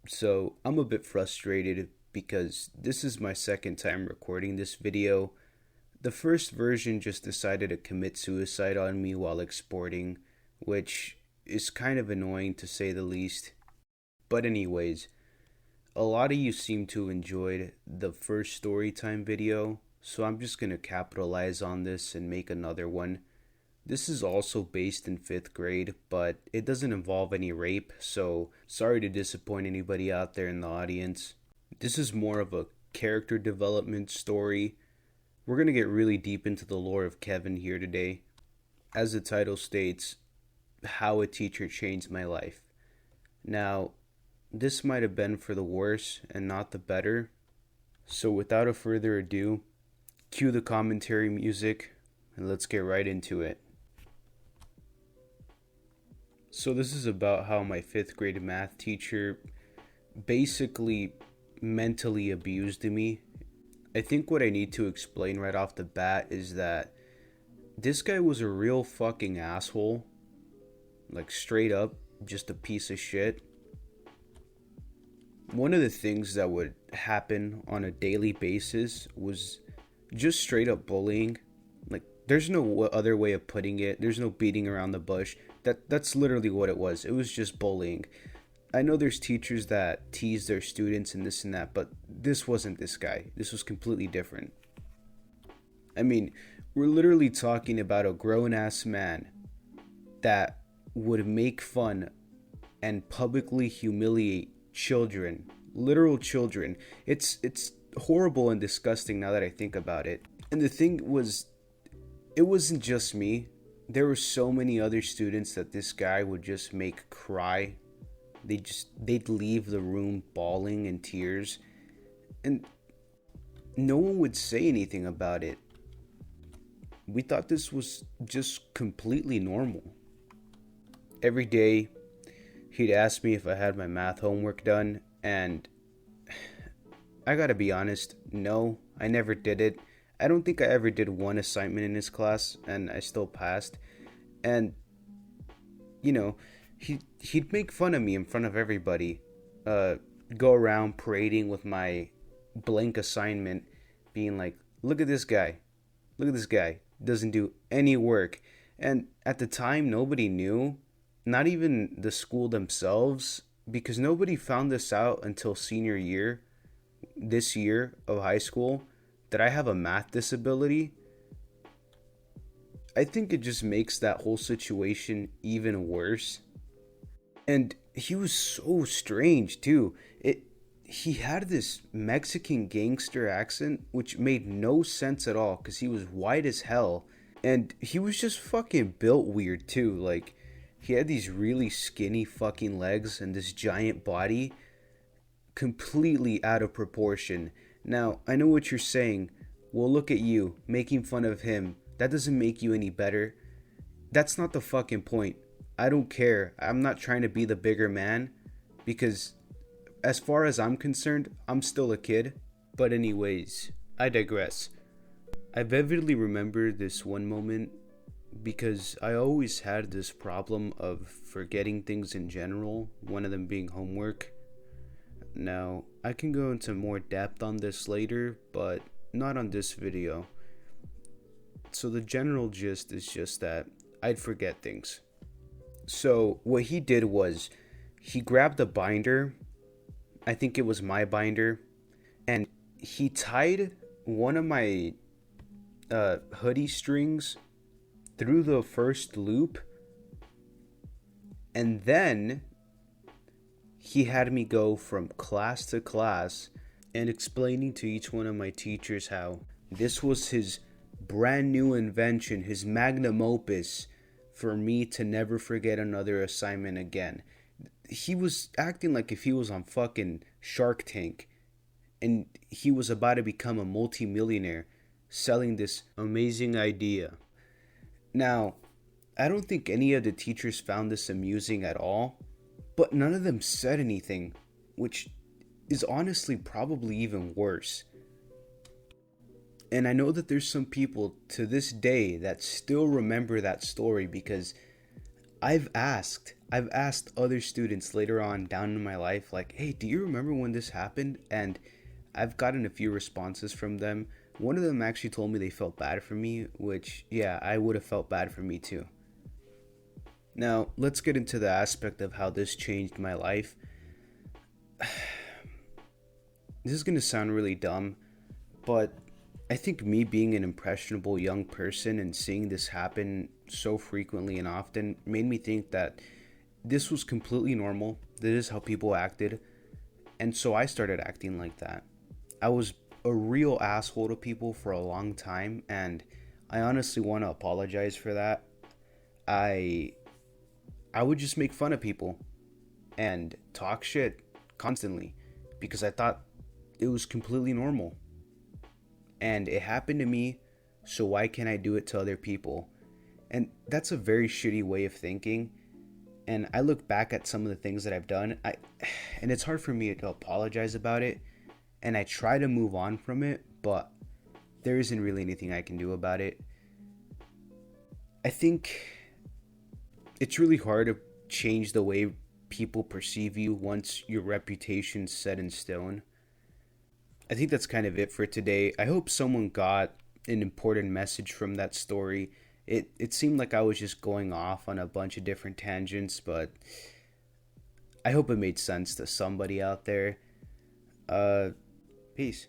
So I'm a bit frustrated because this is my second time recording this video. The first version just decided to commit suicide on me while exporting, which is kind of annoying to say the least. But anyways, a lot of you seem to enjoyed the first storytime video, so I'm just gonna capitalize on this and make another one. This is also based in 5th grade, but it doesn't involve any rape, so sorry to disappoint anybody out there in the audience. This is more of a character development story. We're going to get really deep into the lore of Kevin here today. As the title states, How a Teacher Changed My Life. Now, this might have been for the worse and not the better, so without a further ado, cue the commentary music and let's get right into it. So this is about how my 5th grade math teacher basically mentally abused me. I think what I need to explain right off the bat is that this guy was a real fucking asshole. Like straight up, just a piece of shit. One of the things that would happen on a daily basis was just straight up bullying. Like there's no other way of putting it. There's no beating around the bush. That's literally what it was. It was just bullying. I know there's teachers that tease their students and this and that, but this wasn't this guy. This was completely different. I mean, we're literally talking about a grown ass man that would make fun and publicly humiliate children, literal children. It's horrible and disgusting now that I think about it. And the thing was, it wasn't just me. There were so many other students that this guy would just make cry. They'd leave the room bawling in tears, and no one would say anything about it. We thought this was just completely normal. Every day he'd ask me if I had my math homework done, and I gotta be honest, no, I never did it. I don't think I ever did one assignment in his class, and I still passed. And you know, he'd make fun of me in front of everybody. Go around parading with my blank assignment, being like, "Look at this guy. Look at this guy. Doesn't do any work." And at the time, nobody knew, not even the school themselves, because nobody found this out until senior year, this year of high school, that I have a math disability. I think it just makes that whole situation even worse. And he was so strange too. He had this Mexican gangster accent which made no sense at all cuz he was white as hell, and he was just fucking built weird too. Like he had these really skinny fucking legs and this giant body, completely out of proportion. Now, I know what you're saying. Well, look at you making fun of him. That doesn't make you any better. That's not the fucking point. I don't care. I'm not trying to be the bigger man because, as far as I'm concerned, I'm still a kid. But, anyways, I digress. I vividly remember this one moment because I always had this problem of forgetting things in general, one of them being homework. Now, I can go into more depth on this later, but not on this video. So, the general gist is just that I'd forget things. So what he did was he grabbed a binder. I think it was my binder, and he tied one of my hoodie strings through the first loop, and then he had me go from class to class and explaining to each one of my teachers how this was his brand new invention, his magnum opus, for me to never forget another assignment again. He was acting like if he was on fucking Shark Tank and he was about to become a multimillionaire selling this amazing idea. Now, I don't think any of the teachers found this amusing at all, but none of them said anything, which is honestly probably even worse. And I know that there's some people to this day that still remember that story because I've asked other students later on down in my life, like, hey, do you remember when this happened? And I've gotten a few responses from them. One of them actually told me they felt bad for me, which, yeah, I would have felt bad for me too. Now, let's get into the aspect of how this changed my life. This is going to sound really dumb, but I think me being an impressionable young person and seeing this happen so frequently and often made me think that this was completely normal. This is how people acted. And so I started acting like that. I was a real asshole to people for a long time, and I honestly want to apologize for that. I I would just make fun of people and talk shit constantly because I thought it was completely normal. And it happened to me, so why can't I do it to other people? And that's a very shitty way of thinking. And I look back at some of the things that I've done, and it's hard for me to apologize about it, and I try to move on from it, but there isn't really anything I can do about it. I think it's really hard to change the way people perceive you once your reputation's set in stone. I think that's kind of it for today. I hope someone got an important message from that story. It seemed like I was just going off on a bunch of different tangents, but I hope it made sense to somebody out there. Uh Peace.